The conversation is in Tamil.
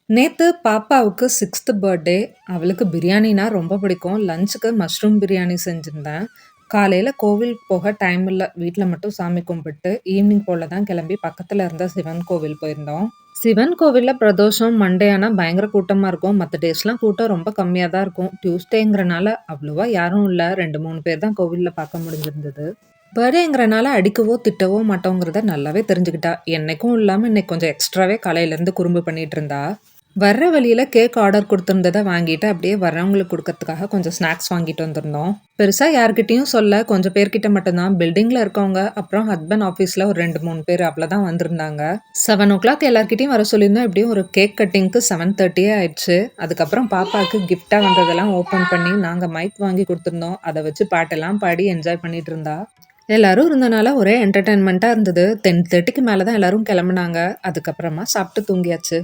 நேத்து பாப்பாவுக்கு 6த் பர்த்டே. அவளுக்கு பிரியாணினா ரொம்ப பிடிக்கும். லஞ்சுக்கு மஷ்ரூம் பிரியாணி செஞ்சிருந்தேன். காலையில கோவில் போக டைம் இல்ல. வீட்ல மட்டும் சாமி கும்பிட்டு, ஈவினிங் போல தான் கிளம்பி பக்கத்துல இருந்த சிவன் கோவில் போயிருந்தோம். சிவன் கோவில்ல பிரதோஷம் மண்டே ஆனா பயங்கர கூட்டமா இருக்கும். மத்த டேஸ்லாம் கூட்டம் ரொம்ப கம்மியா தான் இருக்கும். டியூஸ்டேங்கிறனால அவ்வளவா யாரும் இல்ல. 2, 3 பேர் தான் கோவில்ல பார்க்க முடிஞ்சிருந்தது. பர்த்டேங்கிறனால அடிக்கவோ, திட்டவோ மாட்டோங்கிறத நல்லாவே தெரிஞ்சுக்கிட்டா. என்னைக்கும் இல்லாம இன்னைக்கு கொஞ்சம் எக்ஸ்ட்ராவே காலையிலேருந்து குறும்பு பண்ணிட்டு இருந்தா. வர்ற வழியில கேக் ஆர்டர் குடுத்திருந்தத வாங்கிட்டு, அப்படியே வர்றவங்களுக்கு குடுக்கறதுக்காக கொஞ்சம் ஸ்நாக்ஸ் வாங்கிட்டு வந்திருந்தோம். பெருசா யார்கிட்டயும் சொல்ல, கொஞ்சம் பேர்கிட்ட மட்டும் தான். பில்டிங்ல இருக்கவங்க, அப்புறம் ஹஸ்பண்ட் ஆஃபீஸ்ல ஒரு 2, 3 பேர் அவ்வளோதான் வந்திருந்தாங்க. 7:00 எல்லார்கிட்டயும் வர சொல்லியிருந்தோம். எப்படியும் ஒரு கேக் கட்டிங்க்கு 7:30 ஆயிடுச்சு. அதுக்கப்புறம் பாப்பாவுக்கு கிஃப்ட்டா வந்ததெல்லாம் ஓப்பன் பண்ணி, நாங்க மைக் வாங்கி குடுத்திருந்தோம். அத வச்சு பாட்டெல்லாம் பாடி என்ஜாய் பண்ணிட்டு இருந்தா. எல்லாரும் இருந்தனால ஒரே என்டர்டெயின்மெண்ட்டா இருந்தது. 10:30க்கு மேல தான் எல்லாரும் கிளம்புனாங்க. அதுக்கப்புறமா சாப்பிட்டு தூங்கியாச்சு.